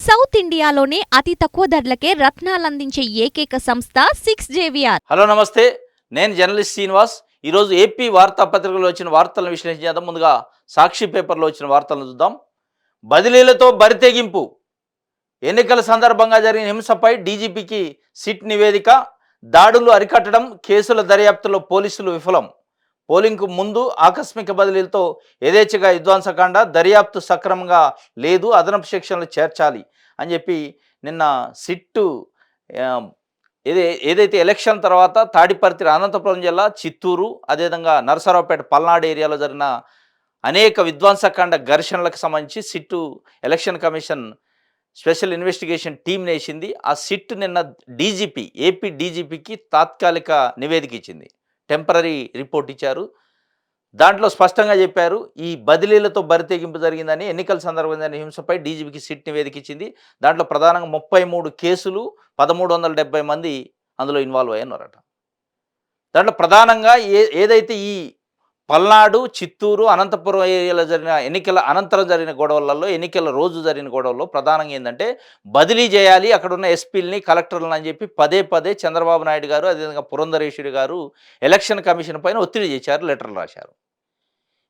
South ఇండియాలోనే అతి తక్కువ ధరలకే రత్నాలందించే ఏకైక సంస్థ 6JVR. హలో నమస్తే, నేను జర్నలిస్ట్ శ్రీనివాస్. ఈరోజు ఏపీ వార్తాపత్రికలో వచ్చిన వార్తలను విశ్లేషించేద్దాం. ముందుగా సాక్షి పేపర్లో వచ్చిన వార్తలను చూద్దాం. బదిలీలతో బరితెగింపు, ఎన్నికల సందర్భంగా జరిగిన హింసపై డీజీపీకి సిట్ నివేదిక, దాడులు అరికట్టడం, కేసుల దర్యాప్తులో పోలీసులు విఫలం, పోలింగ్కు ముందు ఆకస్మిక బదిలీలతో యథేచ్ఛగా విధ్వంసకాండ, దర్యాప్తు సక్రమంగా లేదు, అదనపు సెక్షన్లు చేర్చాలి అని చెప్పి నిన్న సిట్టు ఏదైతే ఎలక్షన్ తర్వాత తాడిపర్తి, అనంతపురం జిల్లా, చిత్తూరు, అదేవిధంగా నరసరావుపేట, పల్నాడు ఏరియాలో జరిగిన అనేక విధ్వంసకాండ ఘర్షణలకు సంబంధించి sit election commission special investigation team వేసింది. ఆ సిట్ నిన్న ఏపీ డీజీపీకి తాత్కాలిక నివేదిక ఇచ్చింది, టెంపరీ రిపోర్ట్ ఇచ్చారు. దాంట్లో స్పష్టంగా చెప్పారు, ఈ బదిలీలతో బరితెగింపు జరిగిందని, ఎన్నికల సందర్భంగా హింసపై డీజీపీకి సిట్ నివేదిక ఇచ్చింది. దాంట్లో ప్రధానంగా 33 కేసులు, 1370 మంది అందులో ఇన్వాల్వ్ అయ్యారట. దాంట్లో ప్రధానంగా ఏదైతే ఈ పల్నాడు, చిత్తూరు, అనంతపురం ఏరియాలో జరిగిన ఎన్నికల అనంతరం జరిగిన గొడవలలో, ఎన్నికల రోజు జరిగిన గొడవల్లో ప్రధానంగా ఏంటంటే బదిలీ చేయాలి అక్కడ ఉన్న ఎస్పీలని, కలెక్టర్లను అని చెప్పి పదే చంద్రబాబు నాయుడు గారు, అదేవిధంగా పురంధరేశ్వరి గారు ఎలక్షన్ కమిషన్ పైన ఒత్తిడి చేశారు, లెటర్లు రాశారు.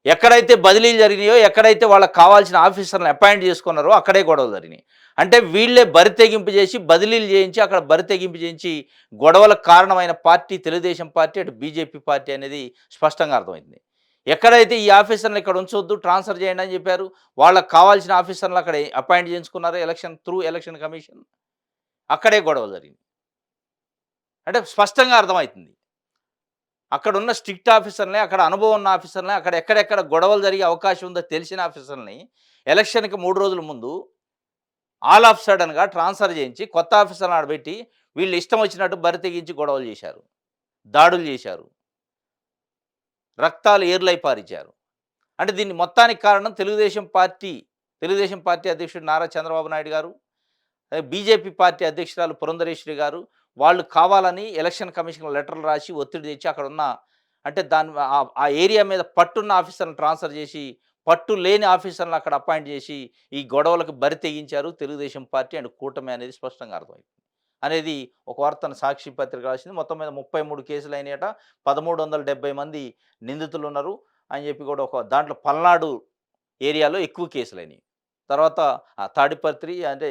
ఎక్కడైతే బదిలీలు జరిగినాయో, ఎక్కడైతే వాళ్ళకి కావాల్సిన ఆఫీసర్లను అపాయింట్ చేసుకున్నారో అక్కడే గొడవలు జరిగినాయి. అంటే వీళ్ళే బరితెగింపు చేసి, బదిలీలు చేయించి, అక్కడ బరితెగింపు చేయించి గొడవలకు కారణమైన పార్టీ తెలుగుదేశం పార్టీ, అటు బీజేపీ పార్టీ అనేది స్పష్టంగా అర్థమైంది. ఎక్కడైతే ఈ ఆఫీసర్లు ఇక్కడ ఉంచొద్దు, ట్రాన్స్ఫర్ చేయండి అని చెప్పారు, వాళ్ళకి కావాల్సిన ఆఫీసర్లు అక్కడ అపాయింట్ చేసుకున్నారు ఎలక్షన్ కమిషన్, అక్కడే గొడవలు జరిగింది. అంటే స్పష్టంగా అర్థమవుతుంది, అక్కడ ఉన్న స్ట్రిక్ట్ ఆఫీసర్ని, అక్కడ అనుభవం ఉన్న ఆఫీసర్ని, అక్కడ ఎక్కడెక్కడ గొడవలు జరిగే అవకాశం ఉందో తెలిసిన ఆఫీసర్ని ఎలక్షన్కి 3 రోజుల ముందు ఆల్ ఆఫ్ సడన్గా ట్రాన్స్ఫర్ చేయించి కొత్త ఆఫీసర్ని ఆడబెట్టి వీళ్ళు ఇష్టం వచ్చినట్టు బరితెగించి గొడవలు చేశారు, దాడులు చేశారు, రక్తాలు ఏర్లై పారించారు. అంటే దీన్ని మొత్తానికి కారణం తెలుగుదేశం పార్టీ అధ్యక్షుడు నారా చంద్రబాబు నాయుడు గారు, బీజేపీ పార్టీ అధ్యక్షురాలు పురంధరేశ్వరి గారు. వాళ్ళు కావాలని ఎలక్షన్ కమిషన్ లెటర్లు రాసి ఒత్తిడి తెచ్చి అక్కడ ఉన్న, అంటే ఆ ఏరియా మీద పట్టున్న ఆఫీసర్లను ట్రాన్స్ఫర్ చేసి, పట్టు లేని ఆఫీసర్లను అక్కడ అపాయింట్ చేసి ఈ గొడవలకు బరి తెగించారు తెలుగుదేశం పార్టీ అండ్ కూటమి అనేది స్పష్టంగా అర్థమైంది అనేది ఒక వార్తను సాక్షి పత్రిక రాసింది. మొత్తం మీద 33 కేసులు అయినాయట, 1370 మంది నిందితులు ఉన్నారు అని చెప్పి కూడా ఒక దాంట్లో పల్నాడు ఏరియాలో ఎక్కువ కేసులు అయినాయి. తర్వాత తాడిపత్రి, అంటే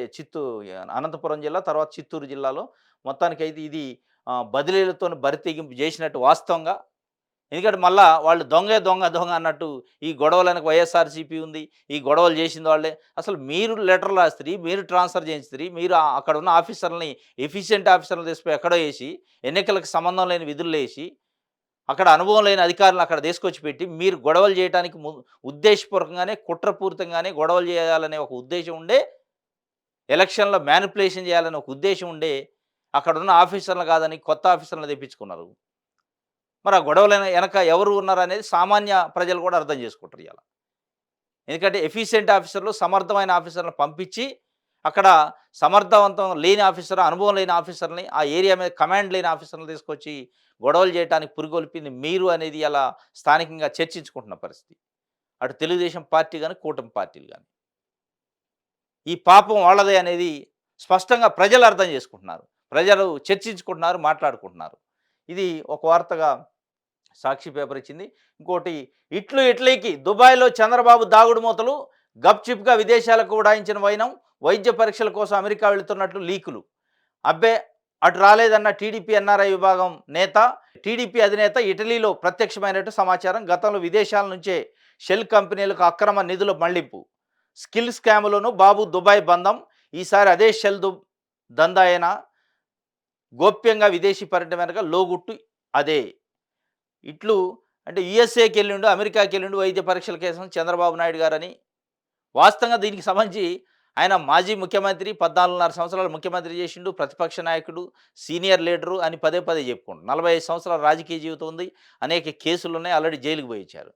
అనంతపురం జిల్లా, తర్వాత చిత్తూరు జిల్లాలో మొత్తానికైతే ఇది బదిలీలతో బరితెగింపు చేసినట్టు వాస్తవంగా. ఎందుకంటే మళ్ళా వాళ్ళు దొంగ అన్నట్టు ఈ గొడవలకు వైఎస్ఆర్సీపీ ఉంది, ఈ గొడవలు చేసింది వాళ్ళే. అసలు మీరు లెటర్లు రాస్తారు, మీరు ట్రాన్స్ఫర్ చేయిస్తారు, మీరు అక్కడ ఉన్న ఆఫీసర్లని, ఎఫిషియెంట్ ఆఫీసర్లు తీసుకుపోయి ఎక్కడో వేసి, ఎన్నికలకు సంబంధం లేని విధులు వేసి, అక్కడ అనుభవం లేని అధికారులను అక్కడ తీసుకొచ్చి పెట్టి మీరు గొడవలు చేయడానికి ఉద్దేశపూర్వకంగానే, కుట్రపూరితంగానే గొడవలు చేయాలనే ఒక ఉద్దేశం ఉండే, ఎలక్షన్లో మ్యానిపులేషన్ చేయాలనే ఒక ఉద్దేశం ఉండే అక్కడ ఉన్న ఆఫీసర్లు కాదని కొత్త ఆఫీసర్లను తెప్పించుకున్నారు. మరి ఆ గొడవల వెనక ఎవరు ఉన్నారు అనేది సామాన్య ప్రజలు కూడా అర్థం చేసుకుంటారు ఇలా. ఎందుకంటే ఎఫిషియెంట్ ఆఫీసర్లు, సమర్థమైన ఆఫీసర్లను పంపించి అక్కడ సమర్థవంతం లేని ఆఫీసర్, అనుభవం లేని ఆఫీసర్ని, ఆ ఏరియా మీద కమాండ్ లేని ఆఫీసర్లు తీసుకొచ్చి గొడవలు చేయడానికి పురిగొల్పింది మీరు అనేది అలా స్థానికంగా చర్చించుకుంటున్న పరిస్థితి. అటు తెలుగుదేశం పార్టీ కానీ, కూటమి పార్టీలు కానీ ఈ పాపం వాళ్ళదే అనేది స్పష్టంగా ప్రజలు అర్థం చేసుకుంటున్నారు, ప్రజలు చర్చించుకుంటున్నారు, మాట్లాడుకుంటున్నారు. ఇది ఒక వార్తగా సాక్షి పేపర్ ఇచ్చింది. ఇంకోటి, ఇట్లీకి దుబాయ్లో చంద్రబాబు దాగుడు మూతలు, గప్చిప్గా విదేశాలకు ఉడాయించిన వైనం, వైద్య పరీక్షల కోసం అమెరికా వెళుతున్నట్లు లీకులు. అబ్బే అటు రాలేదన్న టీడీపీ ఎన్ఆర్ఐ విభాగం నేత. టీడీపీ అధినేత ఇటలీలో ప్రత్యక్షమైనట్టు సమాచారం. గతంలో విదేశాల నుంచే షెల్ కంపెనీలకు అక్రమ నిధుల మళ్లింపు, స్కిల్ స్కాములను బాబు దుబాయ్ బంధం. ఈసారి అదే షెల్ దందాయన. గోప్యంగా విదేశీ పర్యటన వెనక లోగుట్టు అదే. ఇట్లు అంటే యుఎస్ఏకి వెళ్ళిండు, అమెరికాకి వెళ్ళిండు వైద్య పరీక్షల కేసం చంద్రబాబు నాయుడు గారని. వాస్తవంగా దీనికి సంబంధించి ఆయన మాజీ ముఖ్యమంత్రి, 14.5 సంవత్సరాలు ముఖ్యమంత్రి చేసిండు, ప్రతిపక్ష నాయకుడు, సీనియర్ లీడరు అని పదే చెప్పుకోండు. 45 సంవత్సరాల రాజకీయ జీవితం ఉంది, అనేక కేసులు ఉన్నాయి, ఆల్రెడీ జైలుకు పోయి ఇచ్చారు.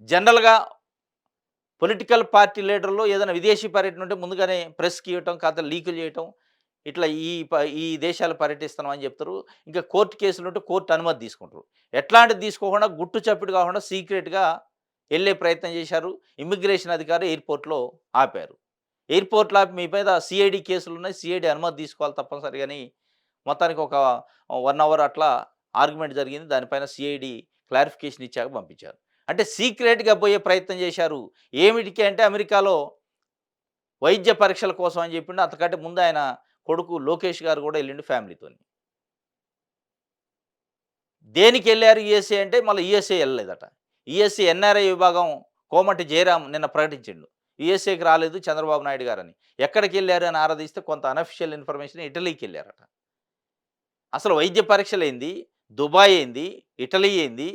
జనరల్గా పొలిటికల్ పార్టీ లీడర్లు ఏదైనా విదేశీ పర్యటన ఉంటే ముందుగానే ప్రెస్కి ఇవ్వటం, కాస్త లీకులు చేయటం, ఇట్లా ఈ దేశాలు పర్యటిస్తున్నాం అని చెప్తారు. ఇంకా కోర్టు కేసులు ఉంటే కోర్టు అనుమతి తీసుకుంటారు. ఎట్లాంటిది తీసుకోకుండా గుట్టు చప్పుడు కాకుండా సీక్రెట్గా వెళ్ళే ప్రయత్నం చేశారు. ఇమ్మిగ్రేషన్ అధికారి ఎయిర్పోర్ట్లో ఆపారు. ఎయిర్‌పోర్ట్‌లో మీ మీద సీఐడీ కేసులున్నాయి. సీఐడీ అనుమతి తీసుకోవాలి తప్పనిసరిగాని మొత్తానికి ఒక 1 అవర్ అట్లా ఆర్గ్యుమెంట్ జరిగింది. దానిపైన సీఐడీ క్లారిఫికేషన్ ఇచ్చాక పంపించారు. అంటే సీక్రెట్‌గా పోయే ప్రయత్నం చేశారు. ఏమిటికి అంటే అమెరికాలో వైద్య పరీక్షల కోసం అని చెప్పిండు. అంతకంటే ముందు ఆయన కొడుకు లోకేష్ గారు కూడా ఎళ్ళిండు ఫ్యామిలీతోని. దేనికెళ్లారు యూఎస్ఏ అంటే మళ్ళీ యూఎస్ఏ ఎళ్ళలేదట. యూఎస్ఏ ఎన్ఆర్ఐ విభాగం కోమటి జయరాం నిన్న ప్రకటించిండు. యూఎస్ఏకి రాలేదు చంద్రబాబు నాయుడు గారని. ఎక్కడికెళ్లారు అని ఆరాధిస్తే కొంత అనఫిషియల్ ఇన్ఫర్మేషన్ ఇటలీకెళ్లారట. అసలు వైద్య పరీక్షలేంది? దుబాయ్ ఏంది? ఇటలీ ఏంది?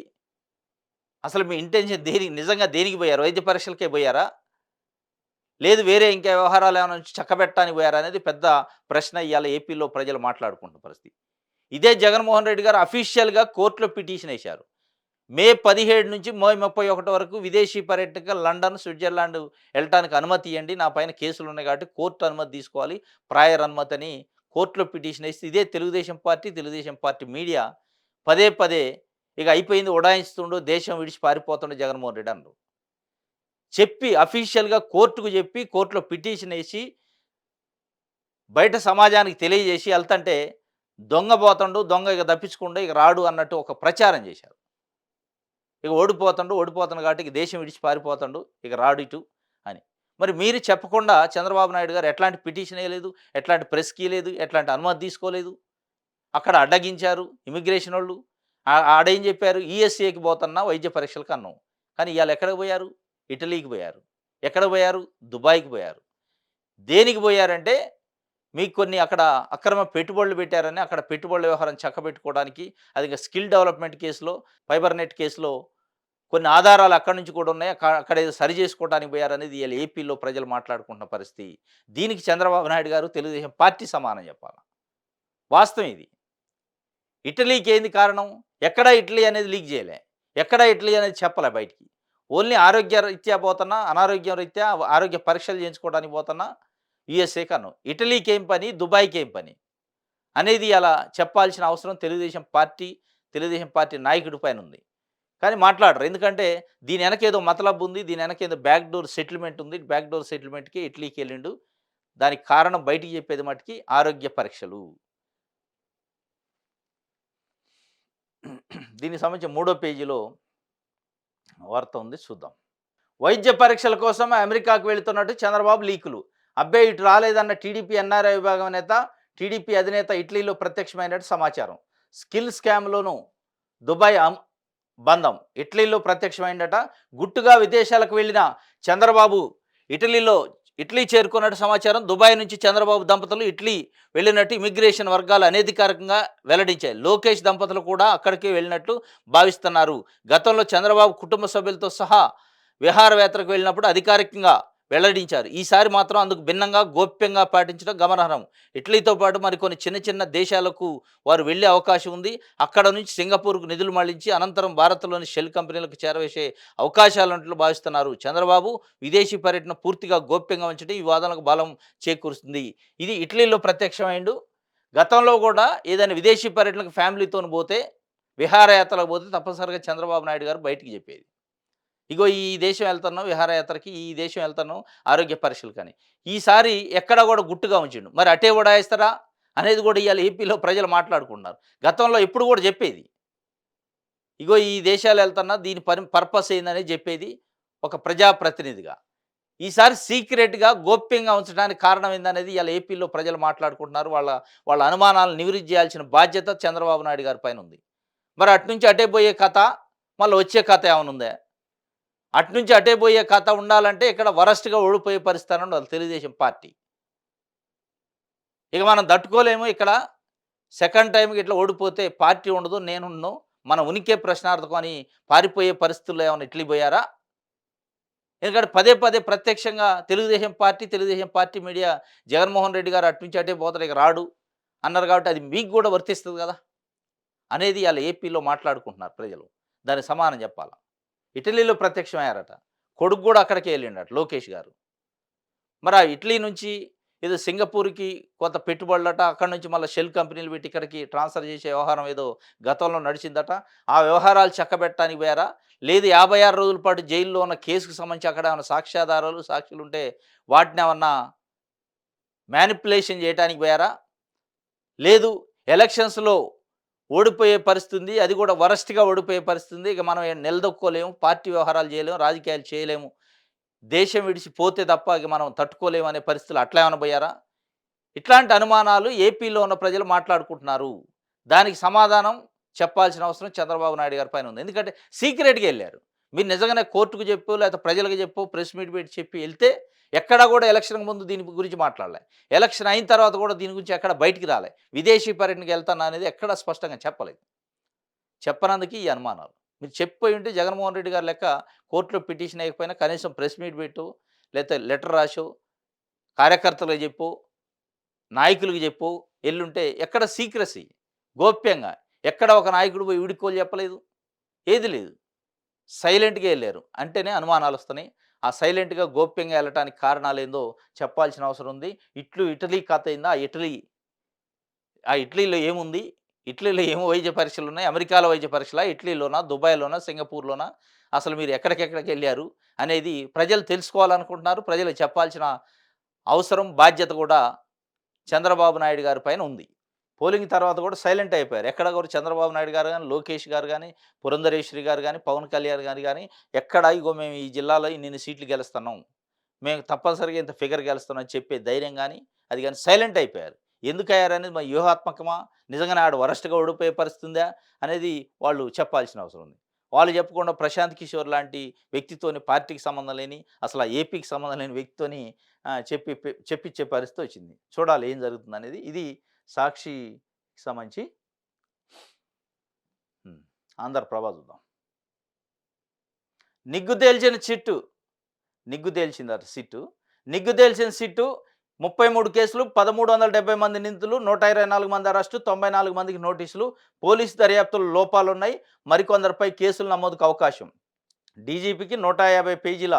అసలు మీ ఇంటెన్షన్ దేనికి నిజంగా దేనికి పోయారు? వైద్య పరీక్షలకే పోయారా? లేదు వేరే ఇంకా వ్యవహారాలు ఏమైనా చక్కబెట్టడానికి పోయారా అనేది పెద్ద ప్రశ్న ఇవాళ ఏపీలో ప్రజలు మాట్లాడుకుంటున్న పరిస్థితి. ఇదే జగన్మోహన్ రెడ్డి గారు అఫీషియల్‌గా కోర్టులో పిటిషన్ ఏశారు. మే 17 నుంచి మే 31 వరకు విదేశీ పర్యటనకు లండన్, స్విట్జర్లాండ్ ఎళ్ళటానికి అనుమతి ఇయ్యండి. నా పైన కేసులున్నాయి కాబట్టి కోర్టు అనుమతి తీసుకోవాలి. ప్రాయర్ అనుమతి అని కోర్టులో పిటిషన్ ఏస్తే ఇదే తెలుగుదేశం పార్టీ మీడియా పదే పదే ఇక అయిపోయింది ఉడాయిస్తుండు, దేశం విడిచి పారిపోతుండు జగన్మోహన్ రెడ్డి అన్నారు. చెప్పి అఫీషియల్‌గా కోర్టుకు చెప్పి కోర్టులో పిటిషన్ ఏసి బయట సమాజానికి తెలియజేసి ఎళ్తంటే దొంగ పోతుండు, దొంగ ఇక తప్పించుకుండు, ఇక రాడు అన్నట్టు ఒక ప్రచారం చేశారు. ఇక ఓడిపోతుండు కాబట్టి ఇక దేశం విడిచి పారిపోతుండు, ఇక రాడు ఇటు అని. మరి మీరు చెప్పకుండా చంద్రబాబు నాయుడు గారు ఎట్లాంటి పిటిషన్ ఏయలేదు, ఎట్లాంటి ప్రెస్‌కి లేదు, ఎట్లాంటి అనుమతి తీసుకోలేదు. అక్కడ అడ్డగించారు ఇమిగ్రేషనోళ్ళు. ఆడేం చెప్పారు, ఈఎస్ఏకి పోతున్నా వైద్య పరీక్షలకు అన్నాం. కానీ ఇయాల ఎక్కడికి పోయారు? ఇటలీకి పోయారు. ఎక్కడికి పోయారు? దుబాయ్‌కి పోయారు. దేనికి పోయారంటే మీకు కొన్ని అక్కడ అక్రమ పెట్టుబడులు పెట్టారని అక్కడ పెట్టుబడుల వ్యవహారం చక్కబెట్టుకోవడానికి, అది ఇంకా స్కిల్ డెవలప్‌మెంట్ కేసులో, ఫైబర్ నెట్ కేసులో కొన్ని ఆధారాలు అక్కడి నుంచి కూడా ఉన్నాయి. అక్కడ ఏదో సరి చేసుకోవడానికి పోయారనేది ఇయాల ఏపీలో ప్రజలు మాట్లాడుకుంటున్న పరిస్థితి. దీనికి చంద్రబాబు నాయుడు గారు, తెలుగుదేశం పార్టీ సమానం చెప్పాల. వాస్తవం ఇది. ఇటలీకి ఏంది కారణం? ఎక్కడ ఇటలీ అనేది లీక్ చేయలే. ఎక్కడ ఇటలీ అనేది చెప్పలే బయటికి. ఓన్లీ ఆరోగ్య రీత్యా పోతున్నా, అనారోగ్యం రీత్యా ఆరోగ్య పరీక్షలు చేయించుకోవడానికి పోతున్నా యూఎస్ఏకి అన్నాం. ఇటలీకి ఏం పని? దుబాయ్‌కి ఏం పని? అనేది అలా చెప్పాల్సిన అవసరం తెలుగుదేశం పార్టీ నాయకుడి పైన ఉంది. కానీ మాట్లాడరు. ఎందుకంటే దీని వెనక ఏదో మతలబ్ ఉంది. దీని వెనక ఏదో బ్యాక్ డోర్ సెటిల్మెంట్ ఉంది. బ్యాక్ డోర్ సెటిల్మెంట్‌కి ఇటలీకి వెళ్ళిండు. దానికి కారణం బయటికి చెప్పేది మట్టుకి ఆరోగ్య పరీక్షలు. దీనికి సంబంధించి మూడో పేజీలో వార్త ఉంది, చూద్దాం. వైద్య పరీక్షల కోసం అమెరికాకు వెళుతున్నట్టు చంద్రబాబు లీకులు. అబ్బే ఇటు రాలేదన్న టీడీపీ ఎన్ఆర్ఐ విభాగం నేత, టీడీపీ అధినేత ఇటలీలో ప్రత్యక్షమైనట్టు సమాచారం. స్కిల్ స్కామ్లోను దుబాయ్ బంధం ఇటలీలో ప్రత్యక్షమైందట. గుట్టుగా విదేశాలకు వెళ్ళిన చంద్రబాబు ఇటలీ చేరుకున్నట్టు సమాచారం. దుబాయ్ నుంచి చంద్రబాబు దంపతులు ఇటలీ వెళ్ళినట్టు ఇమిగ్రేషన్ వర్గాలు అనధికారికంగా వెల్లడించాయి. లోకేష్ దంపతులు కూడా అక్కడికే వెళ్ళినట్లు భావిస్తున్నారు. గతంలో చంద్రబాబు కుటుంబ సభ్యులతో సహా విహారయాత్రకు వెళ్ళినప్పుడు అధికారికంగా వెల్లడించారు. ఈసారి మాత్రం అందుకు భిన్నంగా గోప్యంగా పాటించడం గమనార్హం. ఇటలీతో పాటు మరికొన్ని చిన్న చిన్న దేశాలకు వారు వెళ్ళే అవకాశం ఉంది. అక్కడ నుంచి సింగపూర్కు నిధులు మళ్లించి అనంతరం భారత్లోని షెల్ కంపెనీలకు చేరవేసే అవకాశాలున్నట్లు భావిస్తున్నారు. చంద్రబాబు విదేశీ పర్యటన పూర్తిగా గోప్యంగా ఉంచడం ఈ వాదనలకు బలం చేకూరుస్తుంది. ఇది ఇటలీలో ప్రత్యక్షమైండు. గతంలో కూడా ఏదైనా విదేశీ పర్యటనకు ఫ్యామిలీతో పోతే, విహారయాత్రలకు పోతే తప్పనిసరిగా చంద్రబాబు నాయుడు గారు బయటికి చెప్పేది. ఇగో ఈ దేశం వెళ్తున్నాం విహారయాత్రకి, ఈ దేశం వెళ్తున్నాం ఆరోగ్య పరీక్షలకని. ఈసారి ఎక్కడ కూడా గుట్టుగా ఉంచిండు. మరి అటే ఉడాయిస్తారా అనేది కూడా ఇవాళ ఏపీలో ప్రజలు మాట్లాడుకుంటున్నారు. గతంలో ఎప్పుడు కూడా చెప్పేది, ఇగో ఈ దేశాలు వెళ్తున్నా దీని పర్పస్ ఏందనేది చెప్పేది ఒక ప్రజాప్రతినిధిగా. ఈసారి సీక్రెట్‌గా గోప్యంగా ఉంచడానికి కారణం ఏందనేది ఇవాళ ఏపీలో ప్రజలు మాట్లాడుకుంటున్నారు. వాళ్ళ అనుమానాలను నివృత్తి చేయాల్సిన బాధ్యత చంద్రబాబు నాయుడు గారి పైన ఉంది. మరి అటునుంచి అటే పోయే కథ, మళ్ళీ వచ్చే కథ ఏమైనా ఉందా? అటునుంచి అటే పోయే కథ ఉండాలంటే ఇక్కడ వరస్ట్‌గా ఓడిపోయే పరిస్థితి ఉండాలి తెలుగుదేశం పార్టీ. ఇక మనం తట్టుకోలేము. ఇక్కడ సెకండ్ టైమ్‌కి ఇట్లా ఓడిపోతే పార్టీ ఉండదు, నేనుండను, మన ఉనికే ప్రశ్నార్థకం అని పారిపోయే పరిస్థితుల్లో ఏమైనా ఇట్లీ పోయారా? ఎందుకంటే పదే పదే ప్రత్యక్షంగా తెలుగుదేశం పార్టీ మీడియా జగన్మోహన్ రెడ్డి గారు అటునుంచి అటే పోతాడు, ఇక రాడు అన్నారు కాబట్టి అది మీకు కూడా వర్తిస్తుంది కదా అనేది అలా ఏపీలో మాట్లాడుకుంటున్నారు ప్రజలు. దానికి సమానం చెప్పాల. ఇటలీలో ప్రత్యక్షమయ్యారట. కొడుకు కూడా అక్కడికే వెళ్ళిండట లోకేష్ గారు. మరి ఆ ఇటలీ నుంచి ఏదో సింగపూర్‌కి కొంత పెట్టుబడులట, అక్కడి నుంచి మళ్ళీ షెల్ కంపెనీలు పెట్టి ఇక్కడికి ట్రాన్స్ఫర్ చేసే వ్యవహారం ఏదో గతంలో నడిచిందట. ఆ వ్యవహారాలు చక్కబెట్టడానికి పోయారా? లేదు 56 రోజుల పాటు జైల్లో ఉన్న కేసుకు సంబంధించి అక్కడ ఏమైనా సాక్ష్యాధారాలు, సాక్షులుంటే వాటిని ఏమన్నా మ్యానిపులేషన్ చేయడానికి పోయారా? లేదు ఎలక్షన్స్‌లో ఓడిపోయే పరిస్థితి ఉంది. అది కూడా వరస్ట్‌గా ఓడిపోయే పరిస్థితి ఉంది. ఇక మనం నిలదొక్కుకోలేము. పార్టీ వ్యవహారాలు చేయలేము. రాజకీయాలు చేయలేము. దేశం విడిచి పోతే తప్ప ఇక మనం తట్టుకోలేము అనే పరిస్థితులు అట్లా ఏమైనా పోయారా? ఇట్లాంటి అనుమానాలు ఏపీలో ఉన్న ప్రజలు మాట్లాడుకుంటున్నారు. దానికి సమాధానం చెప్పాల్సిన అవసరం చంద్రబాబు నాయుడు గారి పైన ఉంది. ఎందుకంటే సీక్రెట్‌గా ఎళ్లారు. మీరు నిజంగానే కోర్ట్‌కు చెప్పో, లేకపోతే ప్రజలకు చెప్పో, ప్రెస్ మీట్ పెట్టి చెప్పి ఎళ్తే ఎక్కడా కూడా ఎలక్షన్‌కి ముందు దీని గురించి మాట్లాడలే. ఎలక్షన్ అయిన తర్వాత కూడా దీని గురించి ఎక్కడ బయటికి రాలే. విదేశీ పర్యటనకి ఎళ్తాను అనేది ఎక్కడ స్పష్టంగా చెప్పలేదు. చెప్పనందుకు ఈ అనుమానాలు. మీరు చెప్పిపోయి ఉంటే జగన్మోహన్ రెడ్డి గారి లెక్క కోర్ట్‌లో పిటిషన్ ఎయకపోయినా కనీసం ప్రెస్ మీట్ పెట్టో, లేతే లెటర్ రాసో, కార్యకర్తలకు చెప్పో, నాయకులకు చెప్పు ఎల్లుంటే ఎక్కడ సీక్రసీ గోప్యంగా ఎక్కడ ఒక నాయకుడు పోయి వీడుకోలు చెప్పలేదు. ఏది లేదు. సైలెంట్‌గా ఎళ్లారు. అంటేనే అనుమానాలు వస్తున్నాయి. ఆ సైలెంట్‌గా గోప్యంగా ఎళ్ళటానికి కారణాలేందో చెప్పాల్సిన అవసరం ఉంది. ఇటలీ కథ ఏందో ఆ ఇటలీలో ఏముంది? ఇటలీలో ఏం వైద్య పరీక్షలున్నాయి? అమెరికాలో వైద్య పరీక్షలా? ఇటలీలోనా? దుబాయ్‌లోనా? సింగపూర్‌లోనా? అసలు మీరు ఎక్కడికెక్కడికెళ్లారు? అనేది ప్రజలు తెలుసుకోవాలనుకుంటున్నారు. ప్రజలకు చెప్పాల్సిన అవసరం, బాధ్యత కూడా చంద్రబాబు నాయుడు గారి పైన ఉంది. పోలింగ్ తర్వాత కూడా సైలెంట్ అయిపోయారు. ఎక్కడ కూడా చంద్రబాబు నాయుడు గారు గాని, లోకేష్ గారు గాని, పురంధరేశ్వరి గారు గాని, పవన్ కళ్యాణ్ గారు గాని ఎక్కడ ఇగో మేము ఈ జిల్లాలో ఇన్నిన్ని సీట్లు గెలుస్తున్నాం. మేము తప్పనిసరిగా ఇంత ఫిగర్ గెలుస్తున్నాం అని చెప్పే ధైర్యం గాని, అది గాని సైలెంట్ అయిపోయారు. ఎందుకయ్యారనేది మరి వ్యూహాత్మకమా? నిజంగానే ఆడు వరస్ట్‌గా ఓడిపోయే పరిస్థితి ఉందా? అనేది వాళ్ళు చెప్పాల్సిన అవసరం ఉంది. వాళ్ళు చెప్పకుండా ప్రశాంత్ కిషోర్ లాంటి వ్యక్తితోని పార్టీకి సంబంధం లేని, అసలు ఆ ఏపీకి సంబంధం లేని వ్యక్తితోని చెప్పించే పరిస్థితి వచ్చింది. చూడాలి ఏం జరుగుతుందనేది. ఇది సాక్షికి సంబంధించి హ్మ్. ఆంధ్రప్రభ చూద్దాం. నిగ్గు తేల్చిన చిట్టు. నిగ్గు తేల్చిందట సిట్టు. నిగ్గు తేల్చిన సిట్టు 33 కేసులు, 1370 మంది నిందితులు, 124 మంది అరెస్టు, 94 మందికి నోటీసులు, పోలీసు దర్యాప్తులో లోపాలున్నాయి. మరికొందరిపై కేసులు నమోదుకు అవకాశం. డీజీపీకి 150 పేజీల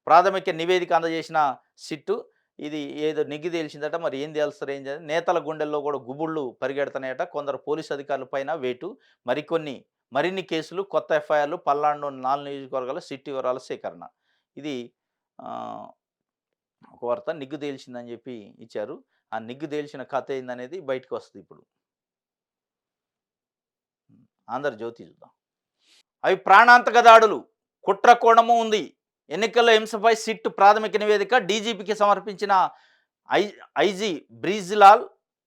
ప్రాథమిక నివేదిక అందజేసిన సిట్టు. ఇది ఏదో నిగ్గు తేల్చిందట. మరి ఏం తేలుస్తారు ఏం చేయాలి? నేతల గుండెల్లో కూడా గుబుళ్ళు పరిగెడుతున్నాయట. కొందరు పోలీసు అధికారుల పైన వేటు. మరిన్ని కేసులు, కొత్త ఎఫ్ఐఆర్‌లు, పల్నాడు 4 నియోజకవర్గాల సిట్ వివరాల సేకరణ. ఇది ఆహ్, ఒక వార్త నిగ్గు తేల్చిందని చెప్పి ఇచ్చారు. ఆ నిగ్గు తేల్చిన కథ ఏందనేది బయటకొస్తది ఇప్పుడు. ఆంధ్రజ్యోతి చూద్దాం. అవి ప్రాణాంతక దాడులు. కుట్ర కోణము ఉంది. ఎన్నికల్లో హింసపై సిట్ ప్రాథమిక నివేదిక డీజీపీకి సమర్పించిన I IG Brijlal,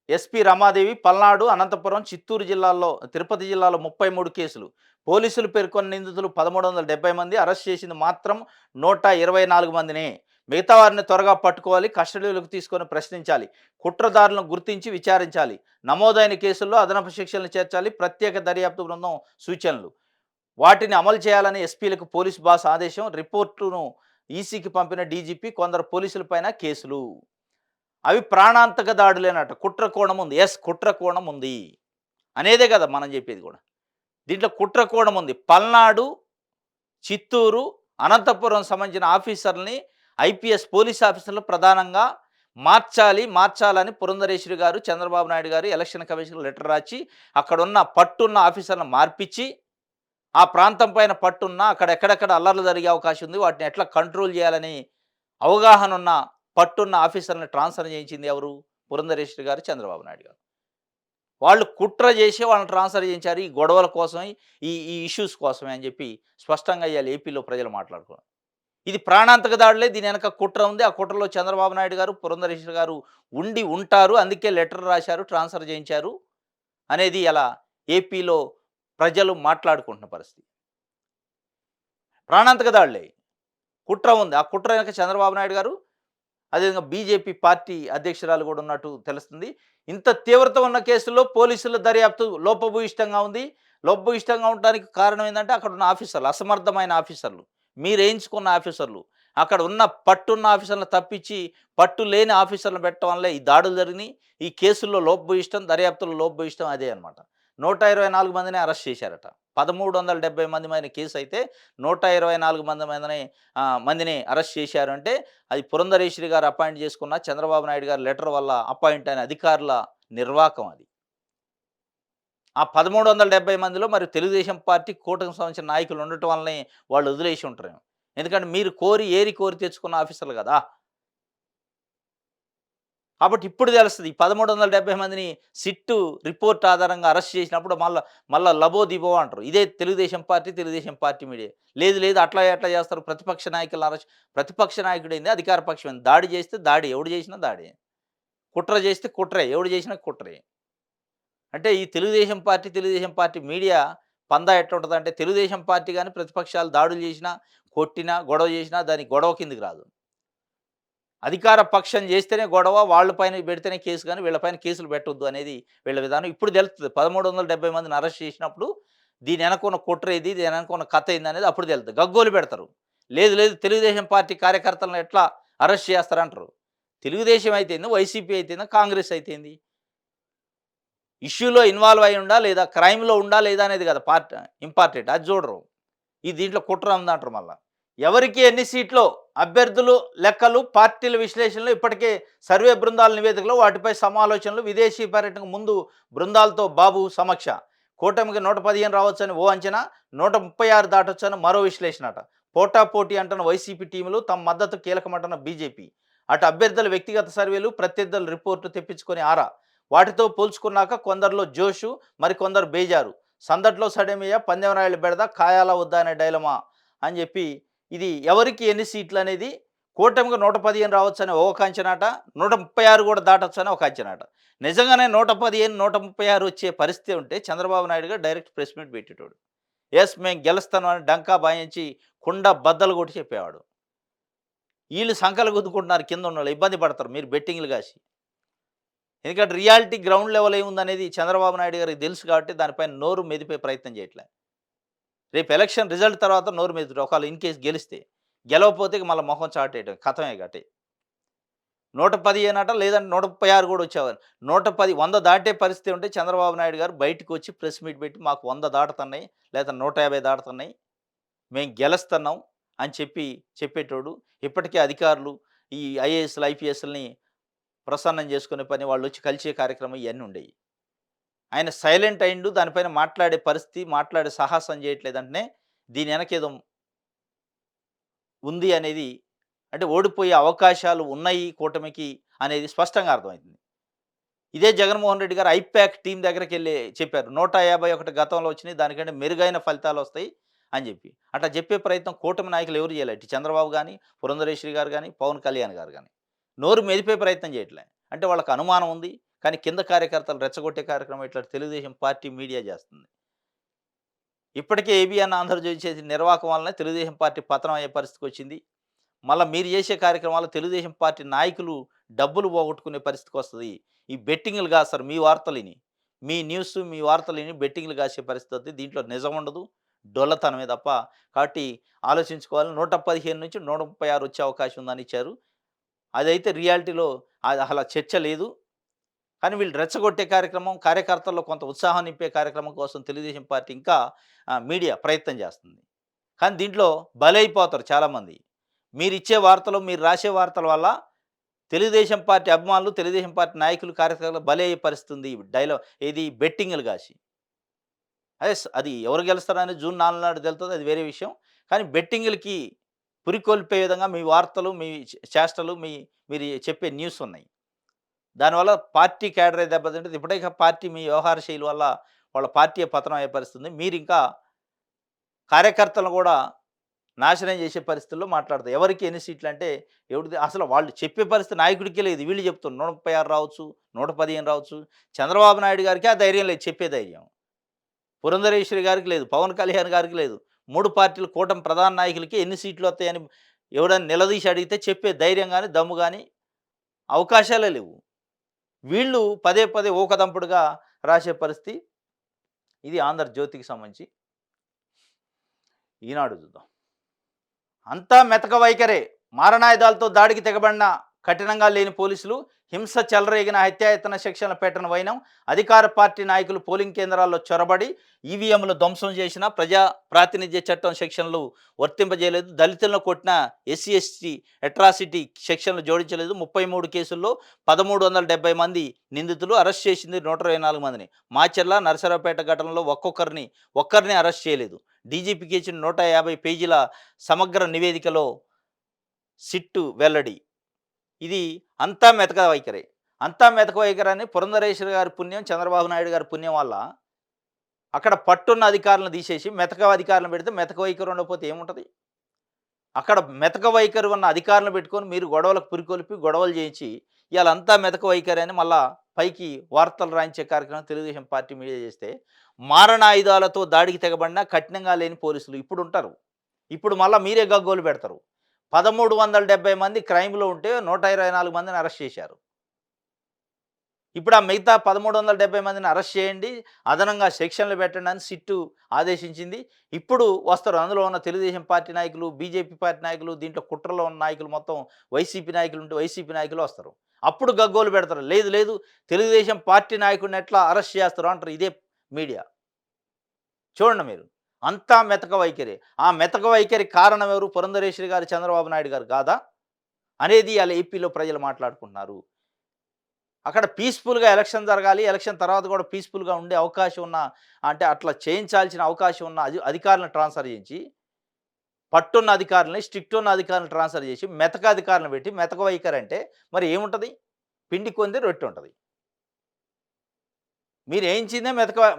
SP Ramadevi. Palnadu, Anantapuram, Chittoor జిల్లాల్లో, తిరుపతి జిల్లాలో 33 కేసులు. పోలీసులు పేర్కొన్న నిందితులు 1370 మంది. అరెస్ట్ చేసింది మాత్రం 124 మందినే. మిగతా వారిని త్వరగా పట్టుకోవాలి. కస్టడీలోకి తీసుకొని ప్రశ్నించాలి. కుట్రదారులను గుర్తించి విచారించాలి. నమోదైన కేసుల్లో అదనపు శిక్షలను చేర్చాలి. ప్రత్యేక దర్యాప్తు బృందం సూచనలు. వాటిని అమలు చేయాలని ఎస్పీలకు పోలీస్ బాస్ ఆదేశం. రిపోర్టును ఈసీకి పంపిన డీజీపీ. కొందరు పోలీసులపైన కేసులు. అవి ప్రాణాంతక దాడులేనట. కుట్ర కోణం ఉంది. కుట్ర కోణం ఉంది అనేదే కదా మనం చెప్పేది కూడా. దీంట్లో కుట్ర కోణం ఉంది. పల్నాడు, చిత్తూరు, అనంతపురం సంబంధించిన ఆఫీసర్లని ఐపీఎస్ పోలీస్ ఆఫీసర్లు ప్రధానంగా మార్చాలని పురంధరేశ్వరి గారు, చంద్రబాబు నాయుడు గారు ఎలక్షన్ కమిషన్ లెటర్ రాసి అక్కడున్న పట్టున్న ఆఫీసర్లను మార్పిచ్చి, ఆ ప్రాంతం పైన పట్టున్న అక్కడ ఎక్కడెక్కడ అల్లర్లు జరిగే అవకాశం ఉంది, వాటిని ఎట్లా కంట్రోల్ చేయాలని అవగాహన ఉన్న పట్టున్న ఆఫీసర్ని ట్రాన్స్ఫర్ చేయించింది ఎవరు? పురంధరేశ్వరి గారు, చంద్రబాబు నాయుడు గారు. వాళ్ళు కుట్ర చేసి వాళ్ళని ట్రాన్స్ఫర్ చేయించారు. ఈ గొడవల కోసమే, ఈ ఇష్యూస్ కోసమే అని చెప్పి స్పష్టంగా ఇవాళ ఏపీలో ప్రజలు మాట్లాడుకున్నారు. ఇది ప్రాణాంతక దాడులే. దీని వెనక కుట్ర ఉంది. ఆ కుట్రలో చంద్రబాబు నాయుడు గారు, పురంధరేశ్వరి గారు ఉంటారు. అందుకే లెటర్ రాశారు, ట్రాన్స్ఫర్ చేయించారు అనేది ఇలా ఏపీలో ప్రజలు మాట్లాడుకుంటున్న పరిస్థితి. ప్రాణాంతక దాడులే. కుట్ర ఉంది. ఆ కుట్ర వెనక చంద్రబాబు నాయుడు గారు, అదేవిధంగా బీజేపీ పార్టీ అధ్యక్షురాలు కూడా ఉన్నట్టు తెలుస్తుంది. ఇంత తీవ్రత ఉన్న కేసుల్లో పోలీసుల దర్యాప్తు లోపభూయిష్టంగా ఉంది. లోపభూయిష్టంగా ఉండడానికి కారణం ఏంటంటే అక్కడ ఉన్న ఆఫీసర్లు అసమర్థమైన ఆఫీసర్లు, మీరేయించుకున్న ఆఫీసర్లు, అక్కడ ఉన్న పట్టున్న ఆఫీసర్లను తప్పించి పట్టు లేని ఆఫీసర్లను పెట్టడం వల్లే ఈ దాడులు జరిగినాయి. ఈ కేసుల్లో లోపభూయిష్టం, దర్యాప్తులో లోపభూయిష్టం అదే అనమాట. 124 మందిని అరెస్ట్ చేశారట. 1370 మంది మీద కేసు అయితే 124 మందిని అరెస్ట్ చేశారు. అంటే అది పురంధరేశ్వరి గారు అపాయింట్ చేసుకున్న చంద్రబాబు నాయుడు గారి లెటర్ వల్ల అపాయింట్ అయిన అధికారుల నిర్వాకం అది. ఆ 1370 మందిలో మరి తెలుగుదేశం పార్టీ కూటమికి సంబంధించిన నాయకులు ఉండటం వల్లనే వాళ్ళు వదిలేసి ఉంటారేమో. ఎందుకంటే మీరు ఏరి కోరి తెచ్చుకున్న ఆఫీసర్లు కదా. కాబట్టి ఇప్పుడు తెలుస్తుంది. ఈ 1370 మందిని సిట్టు రిపోర్ట్ ఆధారంగా అరెస్ట్ చేసినప్పుడు మళ్ళా లబో దిబో అంటారు. ఇదే తెలుగుదేశం పార్టీ మీడియా. లేదు లేదు అట్లా ఎట్లా చేస్తారు ప్రతిపక్ష నాయకులను అరెస్ట్. ప్రతిపక్ష నాయకుడేంది, అధికార పక్షం ఏంది? దాడి చేస్తే దాడి, ఎవడు చేసినా దాడే. కుట్ర చేస్తే కుట్రే, ఎవడు చేసినా కుట్రే. అంటే ఈ తెలుగుదేశం పార్టీ మీడియా పందా ఎట్లుంటదంటే, తెలుగుదేశం పార్టీ గాని ప్రతిపక్షాలు దాడులు చేసినా, కొట్టినా, గొడవ చేసినా దాని గొడవ కిందకి రాదు. అధికార పక్షం చేస్తేనే గొడవ, వాళ్ళ పైన పెడితేనే కేసు గాని, వీళ్ళ పైన కేసులు పెట్టొద్దు అనేది వీళ్ళ విధానం. ఇప్పుడు తెలుస్తది. 1370 మందిని అరెస్ట్ చేసినప్పుడు దీని వెనక ఉన్న కుట్ర ఏది, దీని వెనక ఉన్న కథ ఏందనేది అప్పుడు తెలుస్తది. గగ్గోలు పెడతారు. లేదు లేదు తెలుగుదేశం పార్టీ కార్యకర్తలను ఎట్లా అరెస్ట్ చేస్తారంటారు. తెలుగుదేశం అయితేంది, వైసీపీ అయితేంది, కాంగ్రెస్ అయితేంది. ఇష్యూలో ఇన్వాల్వ్ అయ్యి ఉండా లేదా, క్రైమ్‌లో ఉండా లేదా అనేది కదా ఇంపార్టెంట్. అది చూడరు. ఈ దీంట్లో కుట్ర ఉందంటారు మళ్ళా. ఎవరికి ఎన్ని సీట్లు, అభ్యర్థులు లెక్కలు, పార్టీల విశ్లేషణలు, ఇప్పటికే సర్వే బృందాల నివేదికలు, వాటిపై సమాలోచనలు, విదేశీ పర్యటనకు ముందు బృందాలతో బాబు సమక్ష. కూటమికి 115 రావచ్చని ఓ అంచనా, 136 దాటొచ్చని మరో విశ్లేషణట. పోటాపోటీ అంటున్న వైసీపీ టీములు, తమ మద్దతు కీలకమంటున్న బీజేపీ. అటు అభ్యర్థుల వ్యక్తిగత సర్వేలు, ప్రత్యర్థుల రిపోర్టు తెప్పించుకొని ఆరా. వాటితో పోల్చుకున్నాక కొందరిలో జోషు, మరికొందరు బేజారు. సందట్లో సడేమియా, పందెం రాయలు బెడద, ఖాయాలా వద్దా అనే డైలమా అని చెప్పి, ఇది ఎవరికి ఎన్ని సీట్లు అనేది కూటమికి 115 రావచ్చని ఒక అంచనాట, 136 కూడా దాటొచ్చని ఒక అంచనాట. నిజంగానే 115, 136 వచ్చే పరిస్థితి ఉంటే చంద్రబాబు నాయుడు గారు డైరెక్ట్ ప్రెస్ మీట్ పెట్టేటోడు. ఎస్ మేము గెలుస్తాను అని డంకా బాయించి కుండ బద్దలు కొట్టి చెప్పేవాడు. వీళ్ళు సంకలు గుద్దుకుంటున్నారు, కింద ఉన్నోళ్ళు ఇబ్బంది పడతారు మీరు బెట్టింగ్లు కాసి. ఎందుకంటే రియాలిటీ గ్రౌండ్ లెవెల్ ఏముందనేది చంద్రబాబు నాయుడు గారికి తెలుసు కాబట్టి దానిపైన నోరు మెదిపే ప్రయత్నం చేయట్లే. రేపు ఎలక్షన్ రిజల్ట్ తర్వాత నోరు మెదుపుతాడు. ఒకవేళ ఇన్ కేస్ గెలిస్తే, గెలవకపోతే ఇక మళ్ళీ మొహం చాటేయడం కథమే గటే. 115 అట, లేదంటే 136 కూడా వచ్చేవారు. 110, 100 దాటే పరిస్థితి ఉంటే చంద్రబాబు నాయుడు గారు బయటకు వచ్చి ప్రెస్ మీట్ పెట్టి మాకు 100 దాటుతున్నాయి, లేదా 150 దాటుతున్నాయి, మేము గెలుస్తున్నాం అని చెప్పేటోడు. ఇప్పటికే అధికారులు ఈ ఐఏఎస్లు, ఐపీఎస్లని ప్రసన్నం చేసుకునే పని, వాళ్ళు వచ్చి కలిసే కార్యక్రమం ఇవన్నీ ఉండేవి. ఆయన సైలెంట్ అయిండు. దానిపైన మాట్లాడే పరిస్థితి, మాట్లాడే సాహసం చేయట్లేదంటేనే దీని వెనకేదో ఉంది అనేది, అంటే ఓడిపోయే అవకాశాలు ఉన్నాయి కూటమికి అనేది స్పష్టంగా అర్థమవుతుంది. ఇదే జగన్మోహన్ రెడ్డి గారు ఐప్యాక్ టీం దగ్గరికెళ్ళి చెప్పారు. 151 గతంలో వచ్చినాయి, దానికంటే మెరుగైన ఫలితాలు వస్తాయి అని చెప్పి. అట్లా చెప్పే ప్రయత్నం కూటమి నాయకులు ఎవరు చేయలేదు. ఇటు చంద్రబాబు కానీ, పురంధరేశ్వరి గారు కానీ, పవన్ కళ్యాణ్ గారు కానీ నోరు మెదిపే ప్రయత్నం చేయట్లే. అంటే వాళ్ళకి అనుమానం ఉంది. కానీ కింద కార్యకర్తలు రెచ్చగొట్టే కార్యక్రమం ఇట్లా తెలుగుదేశం పార్టీ మీడియా చేస్తుంది. ఇప్పటికే ఏబిఎన్ ఆంధ్రజ్యోతి చేసిన నిర్వాహకం వల్లనే తెలుగుదేశం పార్టీ పతనం అయ్యే పరిస్థితికి వచ్చింది. మళ్ళీ మీరు చేసే కార్యక్రమాలు తెలుగుదేశం పార్టీ నాయకులు డబ్బులు పోగొట్టుకునే పరిస్థితికి వస్తుంది. ఈ బెట్టింగ్లు కాస్తారు మీ వార్తలిని, మీ న్యూస్, మీ వార్తలిని బెట్టింగ్లు కాసే పరిస్థితి వస్తుంది. దీంట్లో నిజం ఉండదు, డొల్లతనమే తప్ప. కాబట్టి ఆలోచించుకోవాలి. 115 నుంచి 136 వచ్చే అవకాశం ఉందని ఇచ్చారు. అదైతే రియాలిటీలో అది అలా చర్చ లేదు. కానీ వీళ్ళు రెచ్చగొట్టే కార్యక్రమం, కార్యకర్తల్లో కొంత ఉత్సాహం నింపే కార్యక్రమం కోసం తెలుగుదేశం పార్టీ ఇంకా మీడియా ప్రయత్నం చేస్తుంది. కానీ దీంట్లో బలైపోతారు చాలామంది. మీరిచ్చే వార్తలు, మీరు రాసే వార్తల వల్ల తెలుగుదేశం పార్టీ అభిమానులు, తెలుగుదేశం పార్టీ నాయకులు, కార్యకర్తలు బలి అయ్యే పరిస్థితి ఉంది. ఇది బెట్టింగ్లు కాసి. అది ఎవరు గెలుస్తారని జూన్ 4 నాడు తెలుస్తుంది, అది వేరే విషయం. కానీ బెట్టింగ్లకి పురికొల్పే విధంగా మీ వార్తలు, మీ చేష్టలు, మీరు చెప్పే న్యూస్ ఉన్నాయి. దానివల్ల పార్టీ క్యాడరే దెబ్బతింటుంది. ఇప్పుడే పార్టీ మీ వ్యవహార శైలి వల్ల వాళ్ళ పార్టీ పతనం అయ్యే పరిస్థితుంది. మీరు ఇంకా కార్యకర్తలను కూడా నాశనం చేసే పరిస్థితుల్లో మాట్లాడతారు. ఎవరికి ఎన్ని సీట్లు అంటే ఎవరిది అసలు వాళ్ళు చెప్పే పరిస్థితి నాయకుడికే లేదు. వీళ్ళు చెప్తున్నారు 136 రావచ్చు, 115 రావచ్చు. చంద్రబాబు నాయుడు గారికి ఆ ధైర్యం లేదు, చెప్పే ధైర్యం. పురంధరేశ్వరి గారికి లేదు, పవన్ కళ్యాణ్ గారికి లేదు. 3 పార్టీలు కూటమి ప్రధాన నాయకులకి ఎన్ని సీట్లు వస్తాయని ఎవడన్నా నిలదీసి అడిగితే చెప్పే ధైర్యం కానీ, దమ్ము కానీ, అవకాశాలే లేవు. వీళ్ళు పదే పదే ఊకదంపుడుగా రాసే పరిస్థితి. ఇది ఆంధ్రజ్యోతికి సంబంధించి. ఈనాడు చూద్దాం. అంతా మెతక వైఖరే, మారణాయుధాలతో దాడికి తెగబడిన కఠినంగా లేని పోలీసులు, హింస చెలరేగిన హత్యాయతన సెక్షన్ల పెట్టిన వైనం, అధికార పార్టీ నాయకులు పోలింగ్ కేంద్రాల్లో చొరబడి ఈవీఎంలు ధ్వంసం చేసిన, ప్రజా ప్రాతినిధ్య చట్టం సెక్షన్లు వర్తింపజేయలేదు, దళితులను కొట్టిన ఎస్సీ ఎస్టీ అట్రాసిటీ సెక్షన్లు జోడించలేదు, 33 కేసుల్లో 1370 మంది నిందితులు, అరెస్ట్ చేసింది 124 మందిని. మాచర్ల, నరసరావుపేట ఘటనలో ఒక్కరిని అరెస్ట్ చేయలేదు. డీజీపీకి ఇచ్చిన 150 పేజీల సమగ్ర నివేదికలో సిట్టు వెల్లడి. ఇది అంతా మెతక వైఖరే. అంతా మెతక వైఖరని పురంధరేశ్వరి గారి పుణ్యం, చంద్రబాబు నాయుడు గారి పుణ్యం వల్ల అక్కడ పట్టున్న అధికారులను తీసేసి మెతక అధికారులను పెడితే మెతక వైఖరి ఉండకపోతే ఏముంటది? అక్కడ మెతక వైఖరి ఉన్న అధికారులను పెట్టుకొని మీరు గొడవలకు పురికొల్పి గొడవలు చేయించి ఇవాళ అంతా మెతక వైఖరి అని మళ్ళా పైకి వార్తలు రాయించే కార్యక్రమం తెలుగుదేశం పార్టీ మీడియా చేస్తే మారణాయుధాలతో దాడికి తెగబడినా కఠినంగా లేని పోలీసులు ఇప్పుడు ఉంటారు. ఇప్పుడు మళ్ళా మీరే గగ్గోలు పెడతారు. 1370 మంది క్రైమ్‌లో ఉంటే 124 మందిని అరెస్ట్ చేశారు. ఇప్పుడు ఆ మిగతా 1370 మందిని అరెస్ట్ చేయండి, అదనంగా సెక్షన్లు పెట్టండి అని సిట్టు ఆదేశించింది. ఇప్పుడు వస్తారు. అందులో ఉన్న తెలుగుదేశం పార్టీ నాయకులు, బీజేపీ పార్టీ నాయకులు, దీంట్లో కుట్రలో ఉన్న నాయకులు మొత్తం వైసీపీ నాయకులు ఉంటే వైసీపీ నాయకులు వస్తారు. అప్పుడు గగ్గోలు పెడతారు. లేదు లేదు తెలుగుదేశం పార్టీ నాయకుడిని ఎట్లా అరెస్ట్ చేస్తారు అంటారు ఇదే మీడియా. చూడండి మీరు. అంతా మెతక వైఖరి. ఆ మెతక వైఖరి కారణం ఎవరు? పురంధరేశ్వరి గారు, చంద్రబాబు నాయుడు గారు కాదా? అనేది ఇయాల ఏపీలో ప్రజలు మాట్లాడుకుంటున్నారు. అక్కడ పీస్‌ఫుల్‌గా ఎలక్షన్ జరగాలి. ఎలక్షన్ తర్వాత కూడా పీస్‌ఫుల్‌గా ఉండే అవకాశం ఉన్న అంటే అట్లా చేయించాల్సిన అవకాశం ఉన్న అధికారులను ట్రాన్స్‌ఫర్ చేయించి, పట్టున్న అధికారులని, స్ట్రిక్ట్ ఉన్న అధికారులను ట్రాన్స్‌ఫర్ చేసి, మెతక అధికారులను పెట్టి మెతక వైఖరి అంటే మరి ఏముంటది? పిండి కొంది రొట్టె ఉంటది. మీరు ఏయించిందే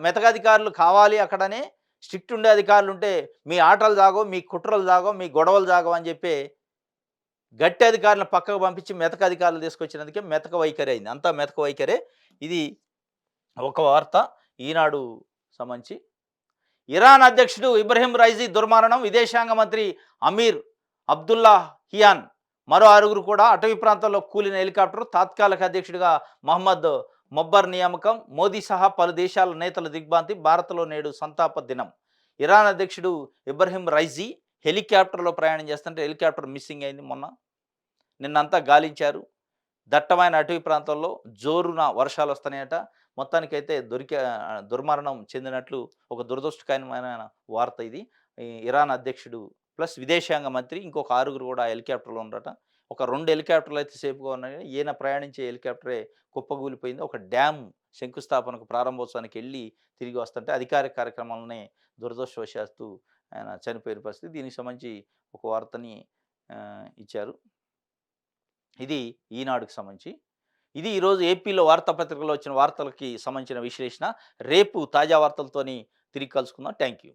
మెతక అధికారులు కావాలి అక్కడనే స్ట్రిక్ట్ ఉండే అధికారులు ఉంటే మీ ఆటలు సాగవు, మీ కుట్రలు సాగవు, మీ గొడవలు సాగవు అని చెప్పి గట్టి అధికారులను పక్కకు పంపించి మెతక అధికారులు తీసుకొచ్చినందుకే మెతక వైఖరి అయింది. అంతా మెతక వైఖరే. ఇది ఒక వార్త ఈనాడు సంబంధించి. ఇరాన్ అధ్యక్షుడు ఇబ్రహీం రైజీ దుర్మరణం, విదేశాంగ మంత్రి అమీర్ అబ్దుల్లా హియాన్ మరో 6 కూడా అటవీ ప్రాంతంలో కూలిన హెలికాప్టర్, తాత్కాలిక అధ్యక్షుడిగా మహమ్మద్ మొబ్బర్ నియామకం, మోదీ సహా పలు దేశాల నేతల దిగ్భ్రాంతి, భారత్లో నేడు సంతాప దినం. ఇరాన్ అధ్యక్షుడు ఇబ్రహీం రైజీ హెలికాప్టర్లో ప్రయాణం చేస్తుంటే హెలికాప్టర్ మిస్సింగ్ అయింది మొన్న. నిన్నంతా గాలించారు. దట్టమైన అటవీ ప్రాంతాల్లో జోరున వర్షాలు వస్తున్నాయట. మొత్తానికైతే దుర్మరణం చెందినట్లు ఒక దురదృష్టకరమైన వార్త ఇది. ఈ ఇరాన్ అధ్యక్షుడు ప్లస్ విదేశాంగ మంత్రి ఇంకొక 6 కూడా హెలికాప్టర్‌లో ఉన్నారట. ఒక 2 హెలికాప్టర్లు అయితే సేఫ్‌గా ఉన్నాయి. ఈయన ప్రయాణించే హెలికాప్టరే కుప్పగూలిపోయింది. ఒక డ్యామ్ శంకుస్థాపనకు ప్రారంభోత్సవానికి వెళ్ళి తిరిగి వస్తుంటే అధికారిక కార్యక్రమాలనే దురదృష్టవశాత్తు ఆయన చనిపోయిన పరిస్థితి. దీనికి సంబంధించి ఒక వార్తని ఇచ్చారు. ఇది ఈనాడుకి సంబంధించి. ఇది ఈరోజు ఏపీలో వార్తాపత్రికల్లో వచ్చిన వార్తలకి సంబంధించిన విశ్లేషణ. రేపు తాజా వార్తలతోని తిరిగి కలుసుకుందాం. Thank you.